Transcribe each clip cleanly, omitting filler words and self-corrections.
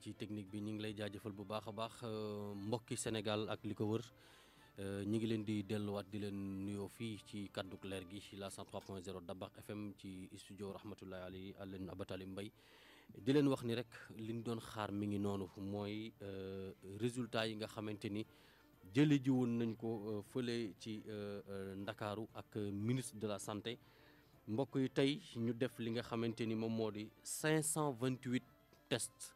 ci technique bi ñu ngi lay jaajëfal bu baax a baax mbokki Sénégal ak li ko wër ñu ngi leen di delluwaat di leen nuyoo fii ci kadduk leer gi ci la 103.0 Dabakh FM ci studio rahmatullahi alayhi Alioune Abatali Mbaye di leen wax ni rek li ñu doon xaar mi ngi noonu mooy résultat yi nga xamante ni jële ji woon nañ ko fële ci Ndakaaru ak ministre de la santé mbokk yi tey ñu def li nga xamante ni moom moo di 528 tests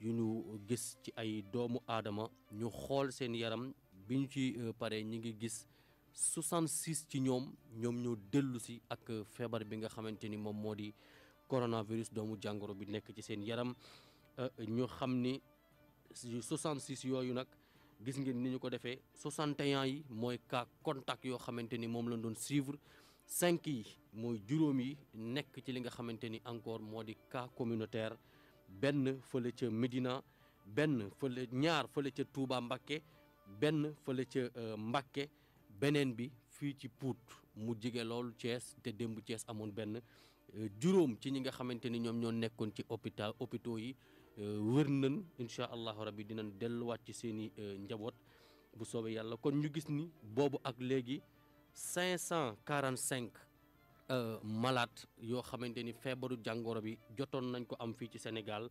yu ñu gis ci ay doomu aadama ñu xool seen yaram bi ñu ci paree ñi ngi gis 66 ci ñoom ñoo dellu si ak feebar bi nga xamante ni moom moo di coronavirus doomu jàngoro bi nekk ci seen yaram ñu xam ni 66 yooyu nag gis ngeen ni ñu ko defee 61 yi mooy cas contact yoo xamante ni moom lañ doon suivre 5 yi mooy juróom yi nekk ci li nga xamante ni encore moo di cas communautaire benn fële ca Médina benn fële ñaar fële ca Touba Mbacké benn fële ca Mbacké beneen bi fii ci Pout mu jige loolu Thiès te démb Thiès amoon benn juróom ci ñi nga xamante ni ñoom ñoo nekkoon ci hôpitaux yi wër nañ incha allahu rabbi dinañ delluwaat ci seen i njaboot bu soobee yàlla kon ñu gis ni boobu ak léegi 545 malade yoo xamante ni feebaru jàngoro bi jotoon nañ ko am fii ci Sénégal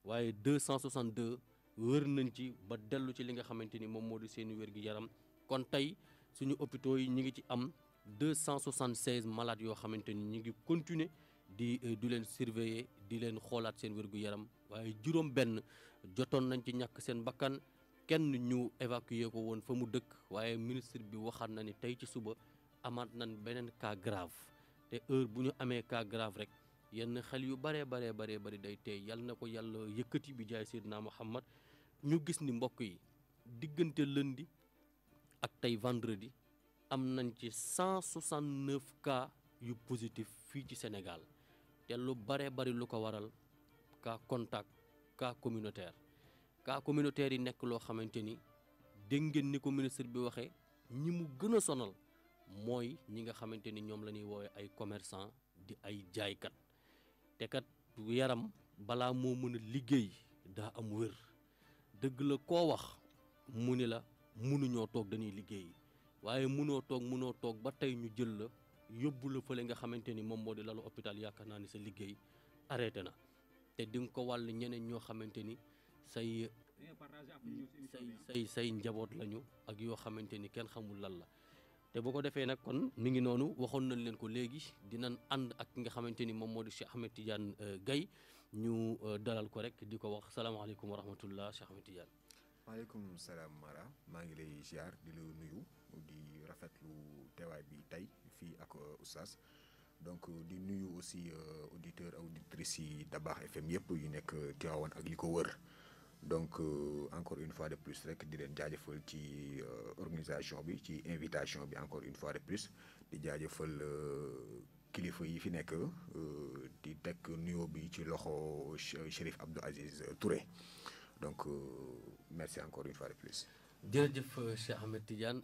waaye 262 wër nañ ci ba dellu ci li nga xamante ni moom moo di seen wér-gi-yaram kon tey suñu hôpitaux yi ñu ngi ci am 276 malades yoo xamante ni ñu ngi continuer di leen surveiller di leen xoolaat seen wér-gu-yaram waaye juróom benn jotoon nañ ci ñàkk seen bakkan kenn ñu évacuer ko woon fa mu dëkk waaye ministre bi waxaat na ni tey ci suba amaat nañ beneen cas grave te heure bu ñu amee cas grave rek yenn xel yu bari day tey yal na ko yàlla yëkkati bi jaay Seydina Muhammad ñu gis ni mbokk yi diggante lundi ak tey vendredi am nañ ci 169 cas yu positif fii ci Sénégal te lu bari lu ko waral cas contact cas communautaire yi nekk loo xamante ni dégg ngeen ni ko ministre bi waxee ñi mu gën a sonal mooy ñi nga xamante ni ñoom la ñuy woowee ay commerçant di ay jaaykat te kat yaram balaa moo mën a liggéey daa am wér dëgg la koo wax mu ni la mënuñoo toog dañuy liggéey waaye mënoo toog ba tey ñu jël la yóbbu la fële nga xamante ni moom moo di lalu hôpital yaakaar naa ni sa liggéey arrêté na te di nga ko wàll ñeneen ñoo xamante ni say njaboot lañu ak yoo xamante ni kenn xamul lan la te boo ko defee nag kon mi ngi noonu waxoon nañ leen ko léegi dinañ ànd ak ki nga xamante ni moom moo di Cheikh Ahmed Tidiane Gaye ñu dalal ko rek di ko wax salaamaaleykum wa rahmatullah Cheikh Ahmed Tidiane. maaleykum salaam Mara maa ngi lay ziar di la nuyu di rafetlu teewaay bi tey fii ak oustaz donc di nuyu aussi auditeurs auditrices yi Dabakh FM yëpp yu nekk Tivaouane ak li ko wër donc encore une fois de plus rek di leen jaajëfal ci organisation bi ci invitation bi encore une fois de plus di jaajëfal kilifa yi fi nekk di teg nuyoo bi ci loxo Chérif Abdou Aziz Touré. Donc merci encore une fois de plus. jërëjëf Cheikh Ahmed Tidiane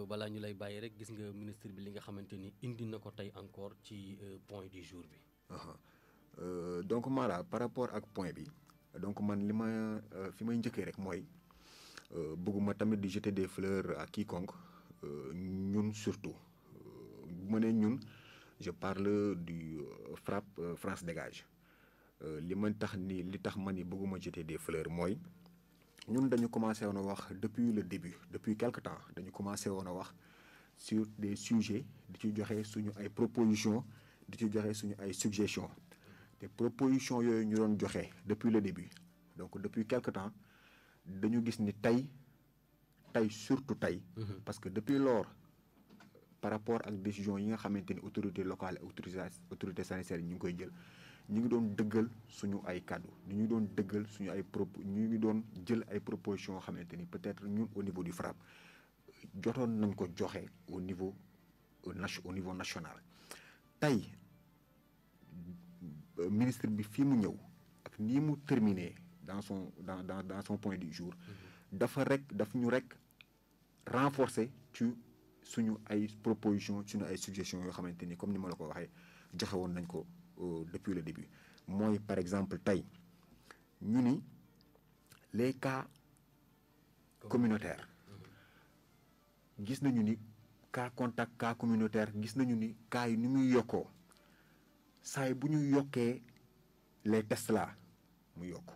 balaa ñu lay bàyyi rek gis nga ministre bi li nga xamante ni indi na ko tey encore ci point du jour bi. Donc Mara par rapport ak point bi donc man li ma fi may njëkkee rek mooy bëgguma tamit di jeter des fleurs à quiconque ñun surtout bu ma nee ñun je parle du FRAPP France Dégage. li tax ma ni bëgguma jeter des fleurs mooy ñun dañu commencé woon a wax depuis le début depuis quelque temps dañu commencé woon a wax sur des sujets di ci joxe suñu ay propositions di ci joxe suñu ay suggestions te propositions yooyu ñu doon joxe depuis le début donc depuis quelque temps dañu gis ni tey surtout tey. parce que depuis lors par rapport ak décision yi nga xamante ni autorités locales autorités sanitaires yi ñu ngi koy jël. ñu ngi doon dëggal suñu ay kàddu ñu ngi doon dëggal suñu ay ñu ngi doon jël ay propositions xamante ni peut-être ñun au niveau du FRAPP jotoon nañ ko joxe au niveau national. tey ministre bi fii mu ñëw ak nii mu terminé dans son point du jour. daf ñu rek renforcer ci suñu ay propositions suñu ay suggestions yoo xamante ni comme ni ma la ko waxee joxe woon nañ ko. Depuis le début mooy par exemple tey ñu ni les cas communautaires gis nañu ni cas contact cas communautaire gis nañu ni cas yi ni muy yokkoo saa yi bu ñu yokkee les tests là mu yokk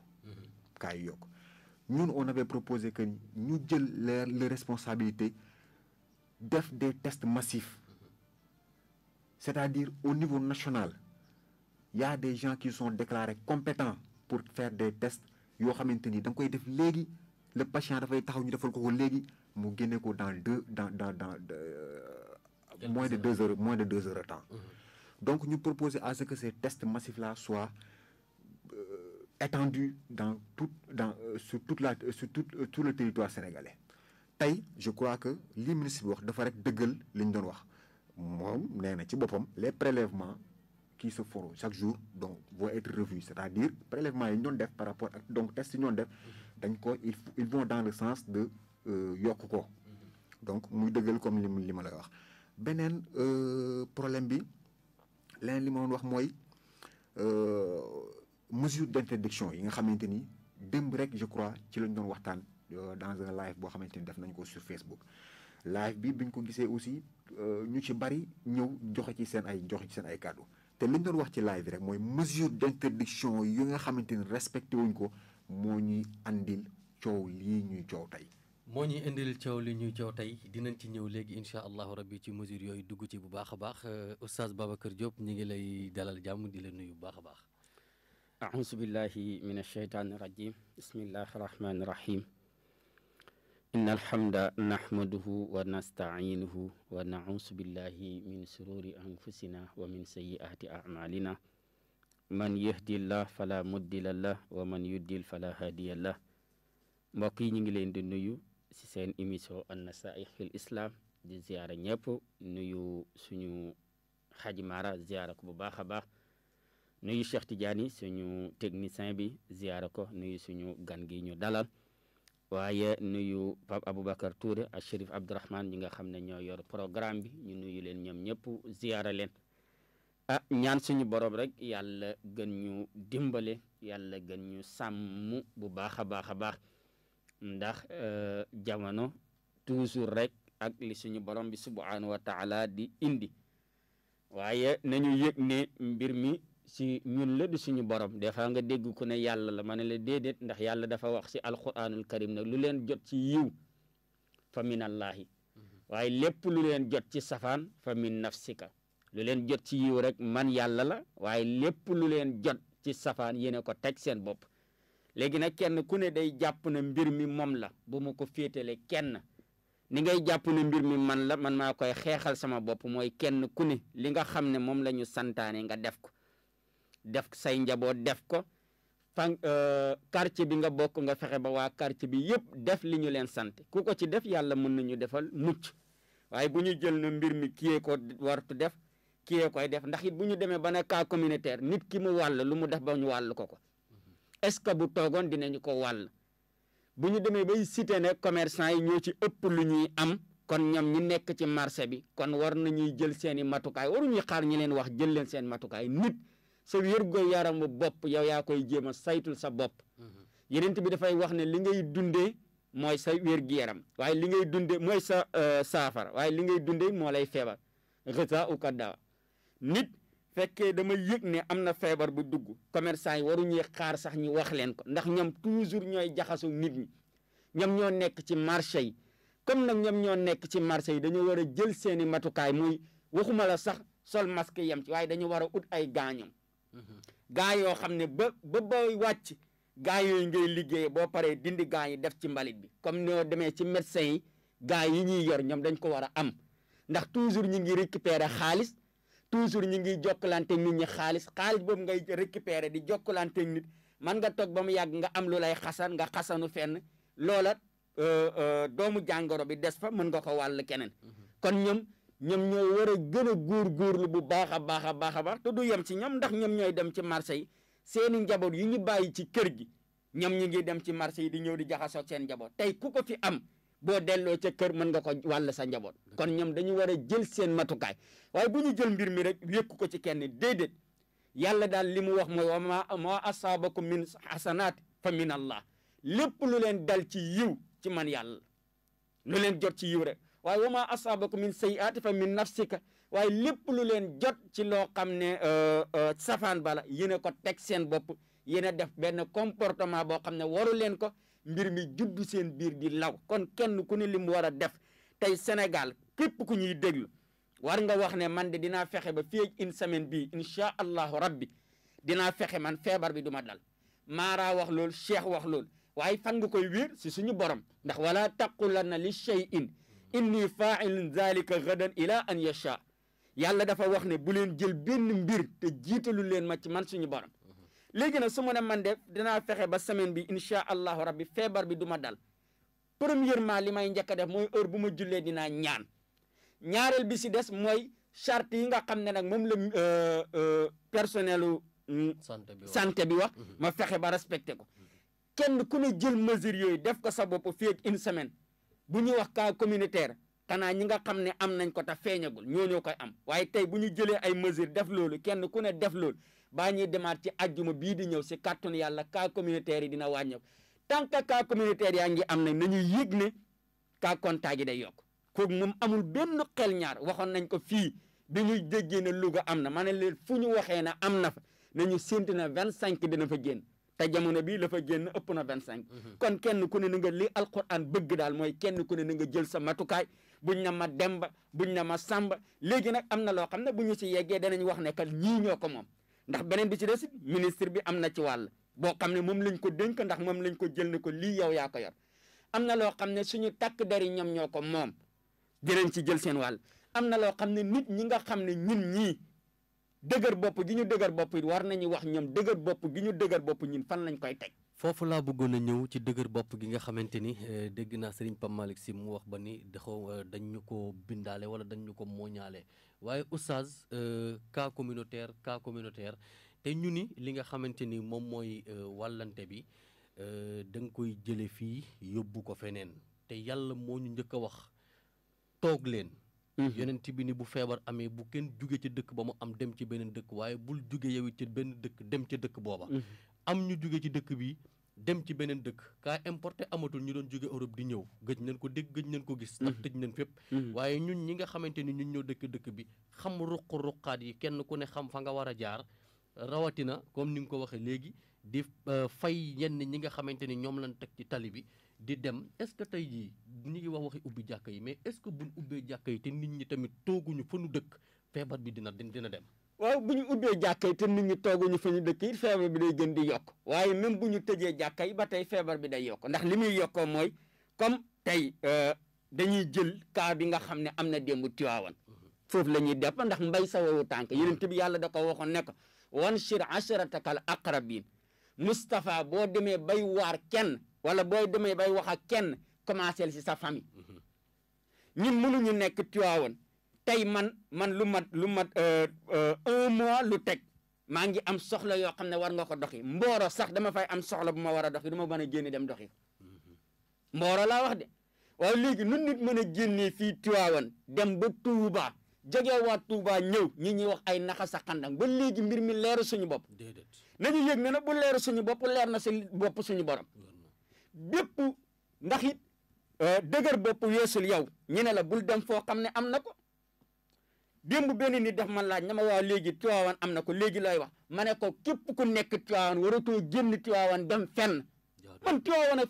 cas yi yokk ñun on avait proposé que ñu jël les responsabilités def des tests massifs c'est-à-dire au niveau national il y a des gens qui sont déclarés compétents pour faire des tests yoo xamante ni da nga koy def léegi le patient dafay taxaw ñu defal ko léegi mu génne ko dans moins de 2 heures de temps. Donc ñu proposer à ce que ces tests massifs là soient étendus sur tout le territoire sénégalais. Tey je crois que li ministre bi wax dafa rek dëggal li ñu doon wax moom nee na ci boppam les prélèvements qui se feront chaque jour donc vont être revus, c'est-à-dire prélèvements yi ñu doon def par rapport ak donc tests yi ñu doon def dañ ko ils vont dans le sens de yokk ko donc muy dëggal comme li ma lay wax. Beneen problème bi leneen li ma doon wax mooy mesure d'interdiction yi nga xamante ni démb rek je crois ci lañ doon waxtaan dans un live boo xamante ni def nañ ko sur Facebook. Live bi biñ ko gisee aussi ñu ci bari ñëw joxe ci seen ay kàddu te liñ doon wax ci live bi rek mooy mesure d'interdiction yi nga xamante ni respecté wuñ ko moo ñuy andil coow lii ñuy coow tey. moo ñuy indil coow li ñuy coow tey dinañ ci ñëw léegi incha allahu rabbi ci mesure yooyu dugg ci bu baax a baax Oustaz Babacar Diop ñu ngi lay dalal jàmm di la nuyu bu baax a baax. a'uuzu billahi min ash-shaytaani rajim bismillahi rahmaani rahim inna alhamda nahmaduhu wa nasta'inuhu wa na'uuzu billahi min sururi anfusina wa min sayyi'ati a'malina man yahdillah fala mudilla lah wa man yudlil fala hadiya lah. mbokk yi ñu ngi leen di nuyu ci seen émission an-nasaa'ih fil islam di ziyaara ñëpp nuyu suñu Xaji Mara ziyaara ko bu baax a baax nuyu Cheikh Tidiane suñu technicien bi ziyaara ko nuyu suñu gan gi ñu dalal waaye nuyu Pape Aboubacar Touré ak Chérif Abdourahmane ñi nga xam ne ñoo yor programme bi ñu nuyu leen ñoom ñëpp ziyaara leen ñaan suñu borom rek yàlla gën ñu dimbale yàlla gën ñu sàmm bu baax a baax a baax ndax jamono toujours rek ak li suñu borom bi subhanahu wa taala di indi waaye nañu yëg ne mbir mi si ñun la du suñu borom des fois nga dégg ku ne yàlla la ma ne la déedéet ndax yàlla dafa wax si alquranul karim nag lu leen jot ci yiw fa min allahi waaye lépp lu leen jot ci safaan fa min nafsika lu leen jot ci yiw rek man yàlla la waaye lépp lu leen jot ci safaan yéene ko teg seen bopp. léegi nag kenn ku ne day jàpp na mbir mi moom la bu ma ko féetale kenn ni ngay jàpp ne mbir mi man la man maa koy xeexal sama bopp mooy kenn ku ne li nga xam ne moom la ñu santaane nga def ko def say njaboot def ko fan quartier bi nga bokk nga fexe ba waa quartier bi yëpp def li ñu leen sant ku ko ci def yàlla mën nañu defal mucc waaye bu ñu jël na mbir mi kiyee ko wartu def kiyee koy def ndax it bu ñu demee ba ne cas communautaire nit ki mu wàll lu mu def ba ñu wàll ko est-ce que bu toogoon dinañu ko wàll bu ñu demee bay cité ne commerçant yi ñoo ci ëpp lu ñuy am kon ñoom ñi nekk ci marché bi kon war nañuy jël seeni matukaay waruñuy xaar ñi leen wax jël leen seen matukaay nit sa wérgu yaramu bopp yow yaa koy jéem a saytul sa bopp yenent bi dafay wax ne li ngay dundee mooy sa wérgu yaram waaye li ngay dundee mooy sa saafara waaye li ngay dundee moo lay feebar ghiza'uka dawa nit fekkee dama yëg ne am na feebar bu dugg commerçant yi waruñuy xaar sax ñu wax leen ko ndax ñoom toujours ñooy jaxasu nit ñi ñoom ñoo nekk ci marché yi comme nag ñoom ñoo nekk ci marché yi dañoo war a jël seeni matukaay muy waxuma la sax sol masque yem ci waaye dañu war a ut ay gaañam gaa yoo xam ne ba booy wàcc gaa yooyu ngay liggéey boo paree dindi gaa yi def ci mbalit bi comme ñoo demee ci médecin yi gaa yi ñuy yor ñoom dañ ko war a am ndax toujours ñi ngi récupérer xaalis toujours ñi ngi jokkalante nit ñi xaalis boobu ngay récupérer di jokkalante nit man nga toog ba mu yàgg nga am lu lay xasan nga xasanu fenn loola doomu jàngoro bi des fa mën nga ko wàll keneen kon ñoom ñoo war a gën a góorgóorlu bu baax a baax a baax a baax te du yem ci ñoom ndax ñoom ñooy dem ci marché yi seeni njaboot yu ñu bàyyi ci kër gi ñoom ñi ngi dem ci marché yi di ñëw di jaxasoo seen njaboot tey ku ko fi am boo delloo ca kër mën nga ko wàll sa njaboot kon ñoom dañu war a jël seen matukaay waaye bu ñu jël mbir mi rek wékku ko ci kenn déedéet yàlla daal li mu wax mooy wa ma asaabakum min hasanaat fa min allah lépp lu leen dal ci yiw ci man yàlla lu leen jot ci yiw rek waaye wa ma asaabakum min sayyi'ati fa min nafsika waaye lépp lu leen jot ci loo xam ne safaan bala yéen a ko teg seen bopp yéen a def benn comportement boo xam ne waru leen ko mbir mi juddu seen biir di law kon kenn ku ne li mu war a def tey Sénégal képp ku ñuy déglu war nga wax ne man de dinaa fexe ba fii ak une semaine bii incha allahu rabbi dinaa fexe man feebar bi du ma dal Mara wax loolu Cheikh wax loolu waaye fan nga koy wéer si suñu borom ndax wala taqulanna li shay'in inni fa'ilun zalika gadan ila an yasha yàlla dafa wax ne bu leen jël benn mbir te jiitalu leen ma ci man suñu borom léegi nag su ma ne man de dinaa fexe ba semaine bi incha allahu rabbi feebar bi du ma dal premièrement li may njëkk a def mooy heure bu ma jullee dinaa ñaan ñaareel bi si des mooy charte yi nga xam ne nag moom la personnelu santé bi wax ma fexe ba respecté ko kenn ku ne jël mesure yooyu def ko sa bopp fii ak une semaine bu ñuy wax cas communautaire xanaa ñi nga xam ne am nañ ko te feeñagul ñoo koy am waaye tey bu ñu jëlee ay mesure def loolu kenn ku ne def loolu baa ñuy demaat ci ajjuma bii di ñëw si kàttanu yàlla cas communautaire yi dina wàññeeku tant que cas communautaire yaa ngi am nag nañuy yëg ne cas contact yi day yokk kooku moom amul benn xel ñaar waxoon nañ ko fii bi ñuy déggee ne Louga am na ma ne leen fu ñu waxee ne am na fa nañu séntu na 25 dina fa génn te jamono bii la fa génn ëpp na 25 kon kenn ku ne na nga li alquran bëgg daal mooy kenn ku ne na nga jël sa matukaay buñ na ma demba buñ na ma sàmba léegi nag am na loo xam ne bu ñu si yeggee danañ wax ne kat ñii ñoo ko moom ndax beneen bi ci des ministre bi am na ci wàll boo xam ne moom lañ ko dénk ndax moom lañ ko jël ne ko lii yow yaa ko yor am na loo xam ne suñu takk dari ñoom ñoo ko moom dinañ ci jël seen wàll am na loo xam ne nit ñi nga xam ne ñun ñii dëgër bopp gi ñu dëgër bopp it war nañu wax ñoom dëgër bopp gi ñu dëgër bopp ñun fan lañ koy teg foofu laa bëggoon a ñëw ci dëgër bopp gi nga xamante ni dégg naa Serigne Pape Malick Sy mu wax ba ni dañ ñu ko bindaale wala dañ ñu ko mooñaale waaye oustaz cas communautaire te ñu ni li nga xamante ni moom mooy wàllante bi da nga koy jële fii yóbbu ko feneen te yàlla moo ñu njëkk a wax toog leen yonent bi ni bu feebar amee bu kenn jóge ci dëkk ba mu am dem ci beneen dëkk waaye bul jóge yow ci benn dëkk dem ca dëkk booba am ñu jóge ci dëkk bi dem ci beneen dëkk cas importé amatul ñu doon jóge Europe di ñëw gëj nañ ko dégg gëj nañ ko gis ndax tëj nañ fépp waaye ñun ñi nga xamante ni ñun ñoo dëkk bi xam ruq-ruqaat yi kenn ku ne xam fa nga war a jaar rawatina comme ni nga ko waxee léegi di fay yenn ñi nga xamante ni ñoom lañ teg ci tali bi di dem est-ce que tey jii ñu ngi wax waxi ubbi jàkka yi mais est-ce que buñ ubbee jàkka yi te nit ñi tamit tooguñu fa nu dëkk feebar bi dina dem waaw bu ñu ubbee jàkka yi te nit ñi tooguñu fa ñu dëkk it feebar bi day gën di yokk waaye même bu ñu tëjee jàkka yi ba tey feebar bi day yokk ndax li muy yokkoo mooy comme tey dañuy jël cas bi nga xam ne am na démb Tiwaawan foofu la ñuy depp ndax mbay sa wowu tànk yonent bi yàlla da ko waxoon ne ko wanshir ashratakal aqrabin Moustapha boo demee bay waar kenn wala boo demee bay wax ak kenn commencé si sa famille ñun mënuñu nekk Tiwaawan tey man lu mat 1 mois lu teg maa ngi am soxla yoo xam ne war nga ko doxi Mboro sax dama fay am soxla bu ma war a doxi dama mën a génne dem doxi Mboro laa wax de waaye léegi nun nit mën a génnee fii Tiwaawan dem ba Touba jógee waa Touba ñëw ñi wax ay naxa sa xandang ba léegi mbir mi leeru suñu bopp nañu yëg ne nag bu leeru suñu bopp leer na si bopp suñu borom bépp ndax it dëgër bopp weesul yow ñu ne la bul dem foo xam ne am na ko démb benn nit def man laaj na ma waa léegi Tiwaawan am na ko léegi looy wax ma ne ko képp ku nekk Tiwaawan waratoo génn Tiwaawan dem fenn man Tiwaawan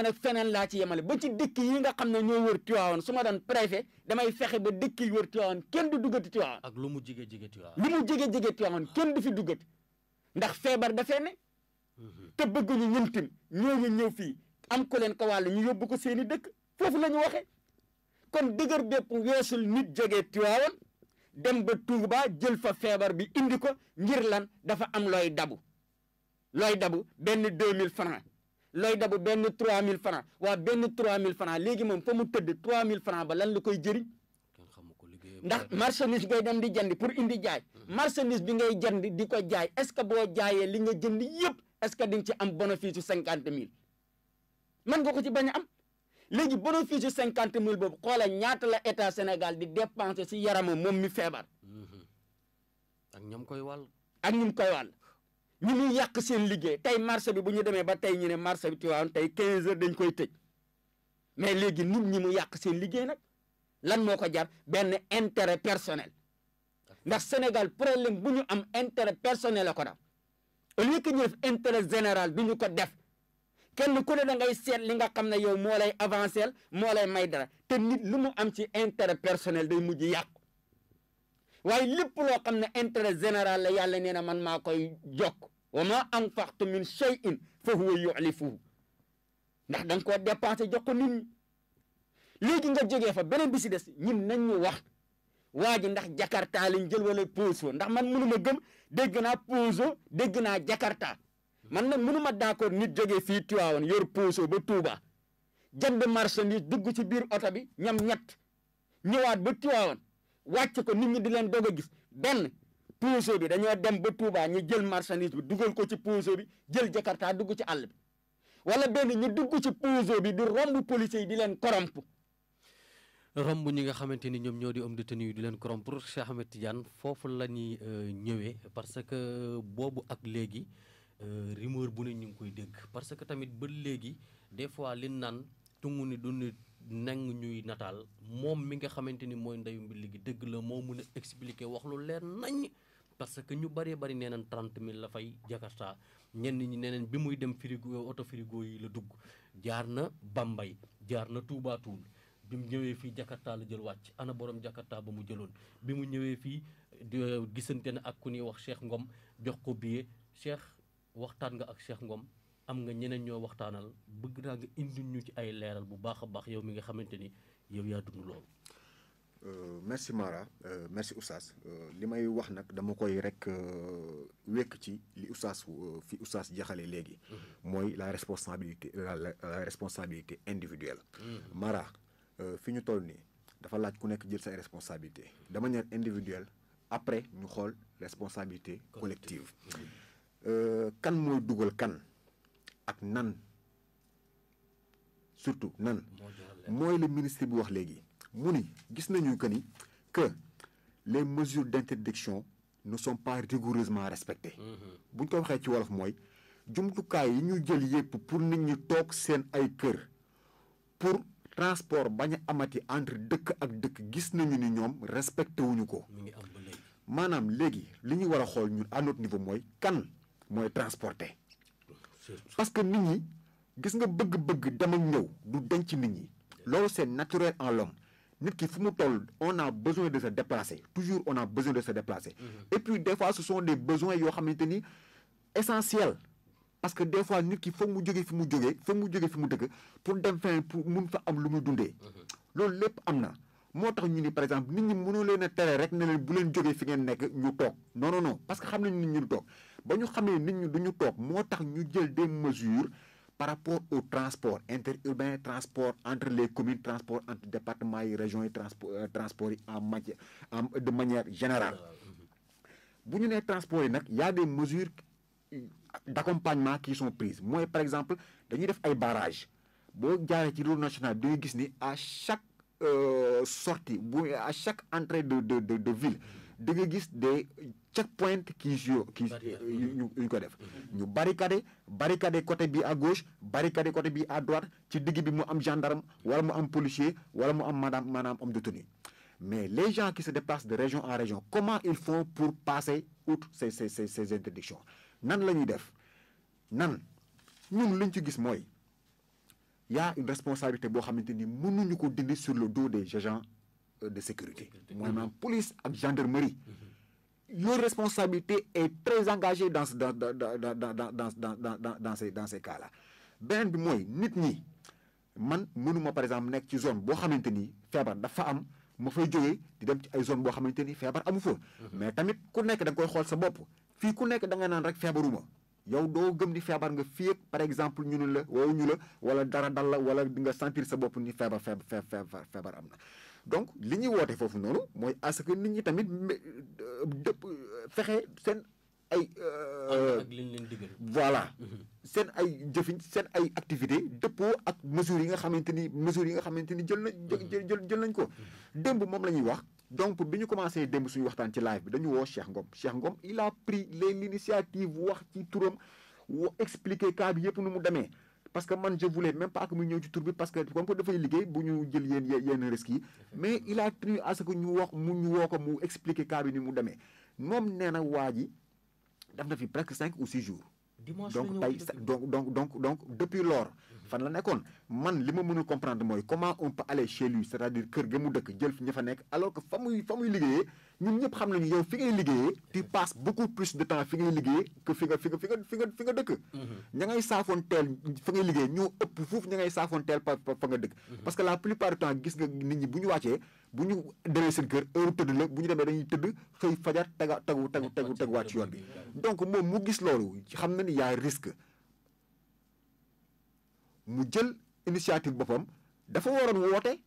ak feneen laa ci yemale ba ci dëkk yi nga xam ne ñoo wër Tiwaawan su ma doon préfet damay fexe ba dëkk yi wër Tiwaawan kenn du duggati Tiwaawan ak lu mu jege Tiwaawan kenn du fi duggati ndax feebar dafee ne te bëgguñu ñun tim ñooñu ñëw fii am ko leen ko wàll ñu yóbbu ko seeni dëkk foofu la ñu waxee kon dëgër bépp weesul nit jógee Tiwaawan dem ba Tuuba jël fa feebar bi indi ko ngir lan dafa am looy dabu benn 2000 francs looy dabu benn 3000 francs waa benn 3000 francs léegi moom fa mu tëdd 3000 francs ba lan la koy jëriñ ndax marchandise ngay dem di jënd pour indi jaay marchandise bi ngay jënd di ko jaay est-ce que boo jaayee li nga jënd yëpp est-ce que di nga ci am bénéfice 50 000 mën nga ko ci bañ a am léegi bénéfice 50 000 boobu xoolal ñaata la état Sénégal di dépenser si yaramam moom mi feebar ak ñoom koy wàll ñu muy yàq seen liggéey tey marché bi bu ñu demee ba tey ñu ne marché bi Tivaouane tey 15 heures dañ koy tëj mais léegi nit ñi mu yàq seen liggéey nag lan moo ko jar benn intérêt personnel ndax Sénégal problème bu ñu am intérêt personnel la ko def au lieu que ñu def intérêt général du ñu ko def kenn ku ne da ngay seet li nga xam ne yow moo lay avancer moo lay may dara te nit lu mu am ci intérêt personnel day mujj yàqu waaye lépp loo xam ne intérêt général la yàlla nee na man maa koy jokk wa ma anfaqtu min shay'in fa huwa yu'lifuhu ndax da nga koo dépensé jox ko nit ñi léegi nga jógee fa beneen bi si des ñun nañ ñu wax waa ji ndax Jakarta lañ jël wala Poso ndax man mënuma gëm dégg naa Poso dégg naa Jakarta man nag mënuma d'accord nit jógee fii Tivaouane yor Poso ba Touba jënd marchandise dugg ci biir oto bi ñam ñett ñëwaat ba Tivaouane wàcc ko nit ñi di leen doog a gis benn Poso bi dañoo dem ba Touba ñu jël marchandise bi dugal ko ci Poso bi jël Jakarta dugg ci àll bi wala benn ñu dugg ci Poso bi di romb policiers yi di leen corrompre romb ñi nga xamante ni ñoom ñoo di homme de tenue di leen corrompre Cheikh Ahmed Tidiane foofu la ñuy ñëwee parce que boobu ak léegi rumeur bu ne ñu ngi koy dégg parce que tamit ba léegi des fois li naan tungu ni du ni neng ñuy nataal moom mi nga xamante ni mooy ndeyu mbi léegi dëgg la moo mun a expliquer wax lu leer nañ parce que ñu bëree bëri nee nañ 30 000 la fay Jakarta ñenn ñi nee nañ bi muy dem frigo oto frigo yi la dugg jaar na Bambey jaar na Touba Toul bi mu ñëwee fii Jakarta la jël wàcc ana borom Jakarta ba mu jëloon bi mu ñëwee fii gisante na ak ku ñuy wax Cheikh Ngom jox ko billet Cheikh waxtaan nga ak Cheikh Ngom am nga ñeneen ñoo waxtaanal bëgg naa nga indi ñu ci ay leeral bu baax a baax yow mi nga xamante ni yow yaa dund loolu. Merci Mara merci Oustaz li may wax nag dama koy rek wekk ci li Oustaz fi Oustaz jaxale léegi. mooy la responsabilité la responsabilité individuelle. Mara. fi ñu toll nii dafa laaj ku nekk jël say responsabilité de manière individuelle après ñu xool responsabilité collective kan mooy dugal kan ak nan surtout nan mooy le ministre bi wax léegi mu ni gis nañu que les mesures d'interdiction ne sont pas rigoureusement respectées bu ñu ko waxee ci wolof mooy jumtukaay yi ñu jël yépp pour nit ñi toog seen ay kër pour transport bañ a amati entre dëkk ak dëkk gis nañu ni ñoom respecté wuñu ko maanaam léegi li ñu war a xool ñun à notre niveau mooy kan mooy transporter parce que nit ñi gis nga bëgg-bëgg dem ak ñëw du denc nit ñi loolu c'est naturel en l'homme nit ki fu mu toll on a besoin de se déplacer toujours on a besoin de se déplacer et puis des fois ce sont des besoins yoo xamante ni essentiels parce que des fois nit ki foog mu jógee fi mu dëkk pour dem feneen pour mun fa am lu muy dundee loolu lépp am na moo tax ñu ni par exemple nit ñi mënoo leen a tere rek ne leen bu leen jógee fi ngeen nekk ñu toog non parce que xam nañ nit ñi du toog ba ñu xamee nit ñi du ñu toog moo tax ñu jël des mesures par rapport au transport interurbain transport entre les communes transport entre départements yi régions yi transport yi de manière générale bu ñu nee transport yi nag y a des mesures d'accompagnement qui sont prises mooy par exemple dañuy def ay barrages boo jaaree ci route nationale bi da nga gis ni à chaque sortie à chaque entrée de ville da nga gis des checkpoints ñu ko def ñu barricader côté bi à gauche barricader côté bi à droite ci digg bi mu am gendarme wala mu am policier wala mu am maanaam homme de tenue mais les gens qui se déplacent de région en région comment ils font pour passer outre ces interdictions nan la ñuy def nan ñun liñ ci gis mooy y a une responsabilité boo xamante ni mënuñu ko dindi sur le dos des agents de sécurité maanaam police ak gendarmerie leur responsabilité est très engagée dans ces cas-là beneen bi mooy nit ñi man mënuma par exemple nekk ci zone boo xamante ni feebar dafa am ma fay jógee di dem ci ay zone boo xamante ni feebar amu fa mais tamit ku nekk da nga koy xool sa bopp fii ku nekk da nga naan rek feebaruma yow doo gëm ni feebar nga fii ak par exemple ñu ne la woowuñu la wala dara dal la wala di nga sentir sa bopp ni feebar am na donc li ñuy woote foofu noonu mooy à ce que nit ñi tamit fexe seen ay ak liñ leen digal voilà seen ay jëfiñ seen ay activité dëppoo ak mesures yi nga xamante ni jël nañ ko démb moom la ñuy wax donc bi ñu commencé démb suñu waxtaan ci live bi dañu woo Cheikh Ngom il a pris l'initiative wax ci turam expliquer cas bi yëpp nu mu demee parce que man je voulais même pas que mu ñëw ci tur bi parce que comme que dafay liggéey bu ñu jël yenn risques yi mais il a tenu à ce que ñu woo ko mu expliquer cas bi ni mu demee moom nee na waa ji def na fi presque 5 ou 6 jours donc tey donc depuis lors fan la nekkoon man li ma mënul comprendre mooy comment on peut aller chez lui c'est-à-dire kër ga mu dëkk jël fi ña fa nekk alors que fa muy liggéeyee ñun ñëpp xam nañu yow fi ngay liggéeyee tu passes beaucoup plus de temps fi ngay liggéeyee que fi nga dëkk ña ngay saafoon teel fa ngay liggéey ñoo ëpp foofu ña ngay saafoon teel fa nga dëkk parce que la plupart du temps gis nga nit ñi bu ñu wàccee bu ñu demee seen kër heure tëdd la bu ñu demee dañuy tëdd xëy fajar teguwaat ci yoon bi donc moom mu gis loolu xam na ni y a risque mu jël initiative boppam dafa waroon woote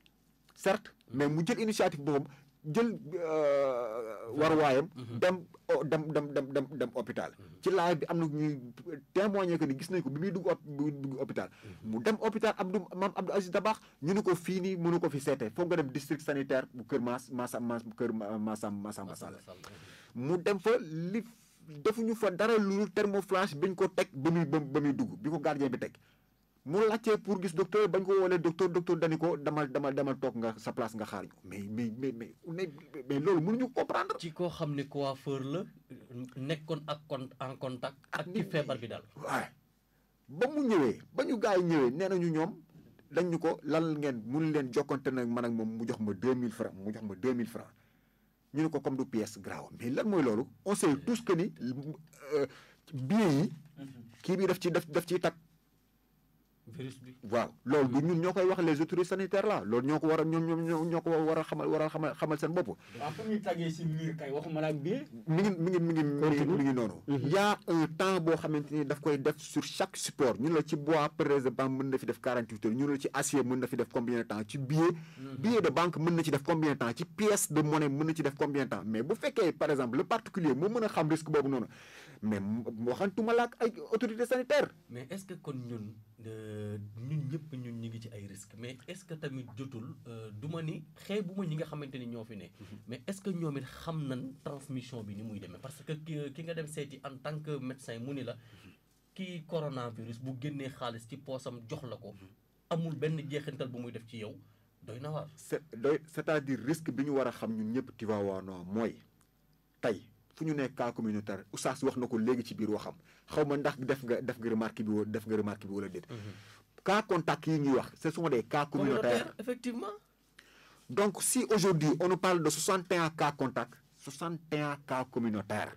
certes mais mu jël initiative boppam jël waruwaayam dem hôpital ci live bi am na ñuy témoigner que ni gis nañ ko bi muy dugg hôpital mu dem hôpital Mame Abdou Aziz Dabakh ñu ne ko fii nii mënu ko fi seete foog nga dem district sanitaire bu Kër Massamba Sall mu dem fa li defuñu fa dara lu thermoflash biñ ko teg ba muy dugg bi ko gardien bi teg mu laajte pour gis docteur bañ ko woolee docteur dani ko demal toog nga sa place nga xaar ñu mais loolu mënuñu comprendre. ci koo xam ne coiffeur la nekkoon en contact ak ki feebar bi daal. waaw ba mu ñëwee ba ñu gars yi ñëwee nee nañu ñoom dañ ñu ko lan ngeen mënu leen jokkante nag man ak moom mu jox ma 2000 francs ñu ne ko comme du pièce grave mais lan mooy loolu on sait tous que ni billet yi kii bi daf ciy tag virus bi waaw loolu du ñun ñoo koy wax les autorités sanitaires là loolu ñoo ko war a ñoo ko war a xamal seen bopp. waaw fu ñuy tàggee si miir kay waxuma la ak biir. mi ngi noonu. y a un temps boo xamante ni daf koy def sur chaque support ñun la ci bois par exemple mën na fi def 48 heures ñun la ci acier mën na fi def combien de temps ci billet de banque mën na ci def combien de temps ci pièce de monnaie mën na ci def combien de temps mais bu fekkee par exemple le particulier moo mën a xam risque boobu noonu mais waxantuma la ak ay autorités sanitaires. mais est-ce que kon ñun ñëpp ñu ngi ci ay risques mais est-ce que tamit jotul du ma ni xeebuma ñi nga xamante ni ñoo fi ne mais est-ce que ñoom it xam nañ transmission bi ni muy demee parce que ki nga dem seeti en tant que médecin mu ni la kii coronavirus bu génnee xaalis ci poosam jox la ko amul benn jeexintal bu muy def ci yow doy na waar. c'est-à-dire risque bi ñu war a xam ñun ñëpp Tivaouane mooy tey fu ñu nekk cas communautaire Oustaz wax na ko léegi ci biir waxam xaw ma ndax def nga remarque bi wala déet. cas contact yi ñuy wax ce sont des cas communautaires effectivement. donc si aujourd'hui on nous parle de 61 cas contacts 61 cas communautaires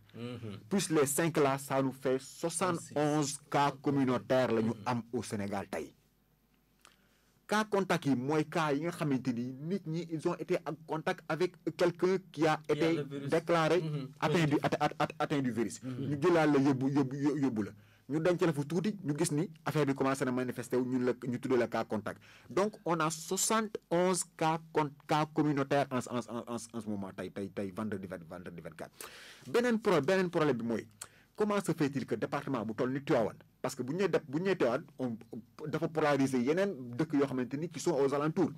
plus les 5 là ça nous fait 71 cas communautaires la ñu am au Sénégal tey cas contact yi mooy cas yi nga xamante ni nit ñi ils ont été en contact avec quelqu'un qui a été déclaré atteint du virus ñu jëlaat la yóbbu la ñu denc la fu tuuti ñu gis ni affaire bi commencé na manifester wu ñu tuddee la cas contact donc on a 71 cas communautaires en ce moment tey vendredi 24 beneen problème bi mooy comment se fait-il que département bu toll ni Tivaouane parce que bu ñu nee Tivaouane dafa polariser yeneen dëkk yoo xamante ni qui sont aux alentours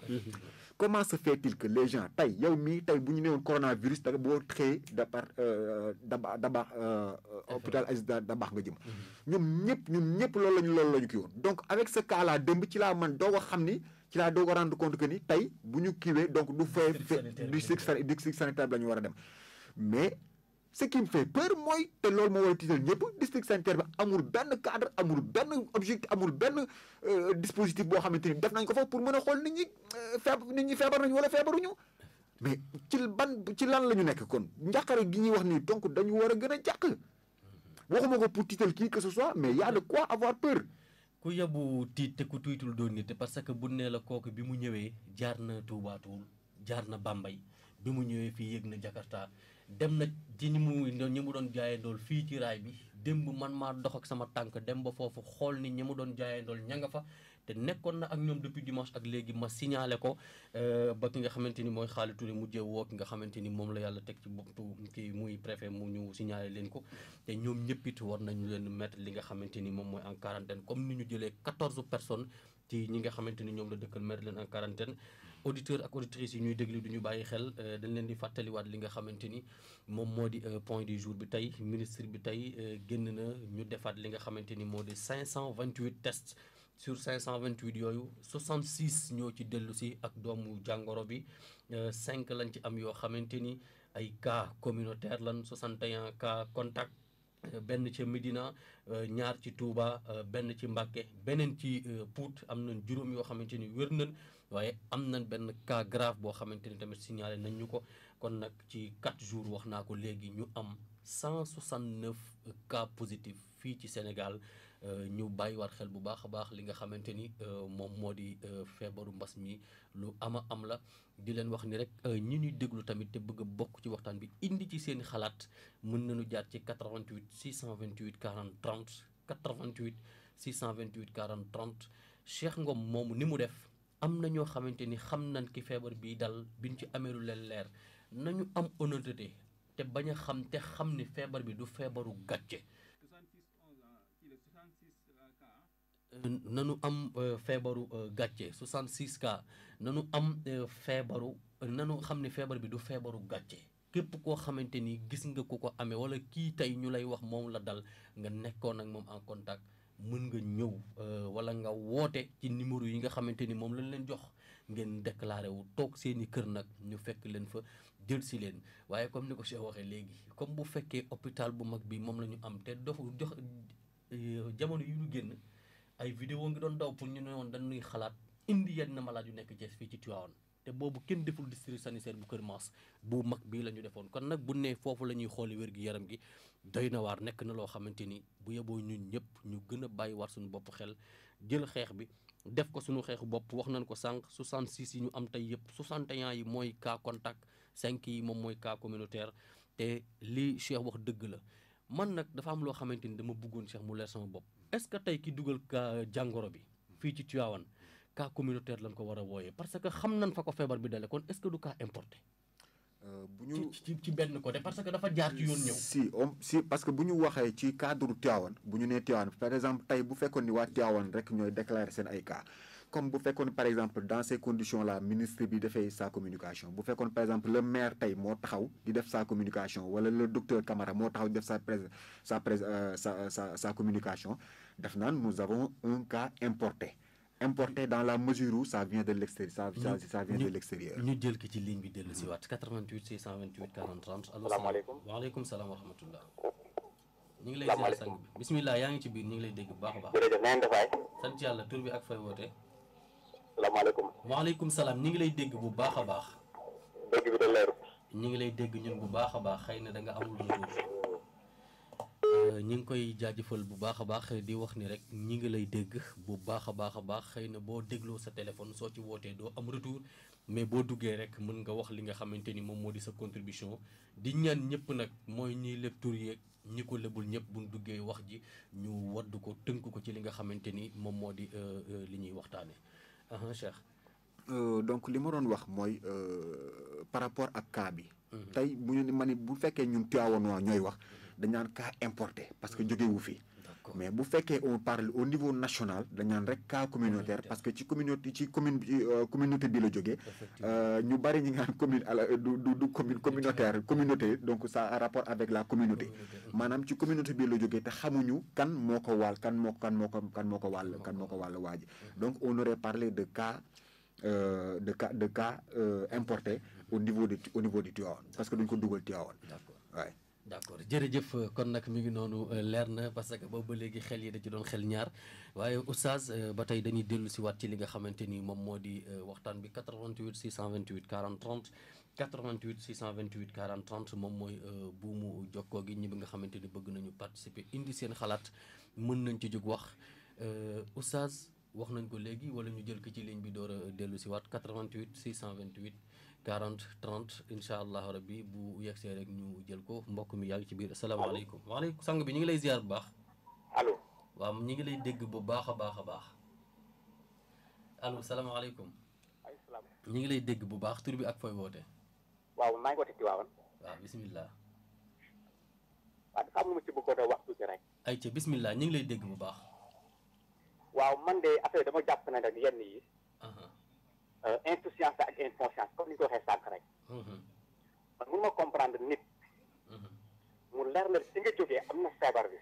comment se fait-il que les gens tey yow mii tey bu ñu newoon coronavirus da boo xëyee Dabakh hôpital Aziz Dabakh nga jëm ñun ñëpp loolu lañu kii woon donc avec ce cas là démb ci laa man doog a xam ni ci laa doog a rendre compte que ni tey bu ñu kiiwee donc du district sanitaire bi la ñu war a dem mais ce qui me fait peur mooy te loolu moo war a tiital ñëpp district sanitaire bi amul benn cadre amul benn objectif amul benn dispositif boo xamante ni def nañ ko fa pour mën a xool nit ñi feebar nañu wala feebaruñu mais ci lan la ñu nekk kon njàqare gi ñuy wax nii donc dañu war a gën a jàq waxuma ko pour tiital kii que ce soit mais y a de quoi avoir peur. ku yebu tiit te ku tuitul doon nit parce que bu nee la kooku bi mu ñëwee jaar na Touba Toul jaar na Bambey bi mu ñëwee fii yëg na Jakarta dem na ci ñi mu doon jaayee ndool fii ci raay bi démb man maa dox ak sama tànk dem ba foofu xool ni ñi mu doon jaayee ndool ña nga fa te nekkoon na ak ñoom depuis dimanche ak léegi ma signalé ko ba ki nga xamante ni mooy Xaali Touré mujjee woo ki nga xamante ni moom la yàlla teg ci bopp kii muy préfet mu ñu signalé leen ko te ñoom ñëpp it war nañu leen mettre li nga xamante ni moom mooy en quarantaine comme ni ñu jëlee 14 personnes ci ñi nga xamante ni ñoom la dëkkal mettre leen en quarantaine auditeurs ak auditrices yi ñuy déglu du ñu bàyyi xel dañ leen di fàttaliwaat li nga xamante ni moom moo di point du jour bi tey ministre bi tey génn na ñu defaat li nga xamante ni moo di 528 tests sur 528 yooyu 66 ñoo ci dellu si ak doomu jàngoro bi 5 lañ ci am yoo xamante ni ay cas communautaire lan 61 cas contact benn ci Médina ñaar ci Touba benn ci Mbacké beneen ci Pout am nañ juróom yoo xamante ni wér nañ waaye am nañ benn cas grave boo xamante ni tamit signalé nañ ñu ko kon nag ci 4 jours wax naa ko léegi ñu am 169 cas positifs fii ci Sénégal ñu bàyyiwaat xel bu baax a baax li nga xamante ni moom moo di feebaru mbas mi lu am la di leen wax ni rek ñi ñuy déglu tamit te bëgg a bokk ci waxtaan bi indi ci seen xalaat mën nañu jaar ci 88 628 40 30 88 628 40 30 Cheikh Ngom moomu ni mu def am na ñoo xamante ni xam nañ ki feebar bii dal biñ ci amee lu leen leer nañu am honnêteté te bañ a xam te xam ni feebar bi du feebaru gàcce. nanu am feebaru gàcce 66 cas nanu am feebaru nanu xam ne feebar bi du feebaru gàcce képp koo xamante ni gis nga ko ko amee wala kii tey ñu lay wax moom la dal nga nekkoon ak moom en contact mën nga ñëw wala nga woote ci numéro yi nga xamante ni moom lañ leen jox ngeen déclaré wu toog seeni kër nag ñu fekk leen fa jël si leen waaye comme ni ko Cheikh waxee léegi comme bu fekkee hôpital bu mag bi moom la ñu am te dafa jox jamono yu ñu génn ay vidéo ngi doon daw pour ñu ne woon dañuy xalaat indi yenn malade yu nekk Thiès fii ci Tivaouane te boobu kenn deful district sanitaire bu Kër Maas bu mag bii la ñu defoon kon nag bu ne foofu la ñuy xooli wér-gi-yaram gi doy na waar nekk na loo xamante ni bu yeboo ñun ñëpp ñu gën a bàyyi war suñu bopp xel jël xeex bi def ko suñu xeexu bopp wax nañ ko sànq 66 yi ñu am tey yëpp 61 yi mooy cas contact 5 yi moom mooy cas communautaire te li Cheikh wax dëgg la man nag dafa am loo xamante ni dama bëggoon Cheikh mu leer sama bopp est-ce que tey ki dugal cas jàngoro bi fii ci Tivaouane cas communautaire lañ ko war a wooyee parce que xam nañ fa ko feebar bi dale kon est-ce que du cas importé bu ñu ci benn côté parce que dafa jaar ci yoon ñëw si parce que bu ñu waxee ci cadre Tivaouane bu ñu nee Tivaouane par exemple tey bu fekkoon ni waa Tivaouane rek ñooy déclarer seen ay cas comme bu fekkoon par exemple dans ces conditions là ministre bi dafay sa communication bu fekkoon par exemple le maire tey moo taxaw di def sa communication wala le docteur Camara moo taxaw di def sa communication def naan nous avons un cas importé dans la mesure où ça vient de l'extérieur ça vient de l'extérieur. ñu jël ki ci ligne bi dellu si waat 88 628 40 30 allo salaamaaleykum waaleykum salaam wa rahmatullah ñu ngi lay ziar sang bi bismillah yaa ngi ci biir ñu ngi lay dégg bu baax a baax. jërëjëf na ngeen defaay. sant yàlla tur bi ak fay woote. salaamaaleykum. waaleykum salaam ñu ngi lay dégg bu baax a baax. dégg bi da leeru. ñu ngi lay dégg ñun bu baax a baax xëy na da nga amul retour ñi ngi koy jaajëfal bu baax a baax di wax ni rek ñi ngi lay dégg bu baax a baax xëy na boo dégloo sa téléphone soo ci wootee doo am retour mais boo duggee rek mën nga wax li nga xamante ni moom moo di sa contribution di ñaan ñëpp nag mooy ñiy leb tur yeeg ñi ko lebul ñëpp buñ duggee wax ji ñu wadd ko tënk ko ci li nga xamante ni moom moo di li ñuy waxtaane Cheikh donc li ma doon wax mooy par rapport ak cas bi tey bu ñu ma ni bu fekkee ñun Tivaouane waa ñooy wax dañ naan cas importé parce que jógewu fi mais bu fekkee on parle au niveau national dañ naan rek cas communautaire parce que ci communauté bi la jógee ñu bari ñi nga xam commune du communautaire communauté donc ça a rapport avec la communauté maanaam ci communauté bi la jógee te xamuñu kan moo ko wàll kan moo ko wàll waa ji donc on aurait parlé de cas importé au niveau du Tivaouane parce que duñ ko dugal Tivaouane waaye d'accord jërëjëf kon nag mi ngi noonu leer na parce que boobu ba léegi xel yi da ci doon xel ñaar waaye oustaz ba tey dañuy dellu si waat ci li nga xamante ni moom moo di waxtaan bi 88 628 40 30 88 628 40 30 moom mooy buumu jokkoo gi ñi bi nga xamante ni bëgg nañu participer indi seen xalaat mën nañ ci jóg wax oustaz wax nañ ko léegi wala ñu jël ko ci ligne bi door a dellu si waat 88 628 40 30 incha allah rabbi bu yegsee rek ñu jël ko mbokk mi yaa ngi ci biir asalaamaaleykum waaleykum sang bi ñu ngi lay ziar bu baax. allo. waaw ñu ngi lay dégg bu baax a baax allo salaamaaleykum. waaleykum salaam. ñu ngi lay dégg bu baax tur bi ak fooy woote. waaw maa ngi woote Tivaouane. waaw bisimilah. waaw dafa am lu ma ci bëggoon a wax tuuti rek. ayca bisimilah ñu ngi lay dégg bu baax. waaw man de affaire dama jàpp ne rek yenn yi. insouciance ak conscience comme ni nga ko waxee sànq rek man mun ma comprendre nit mu leer na fi nga jógee am na feebar bi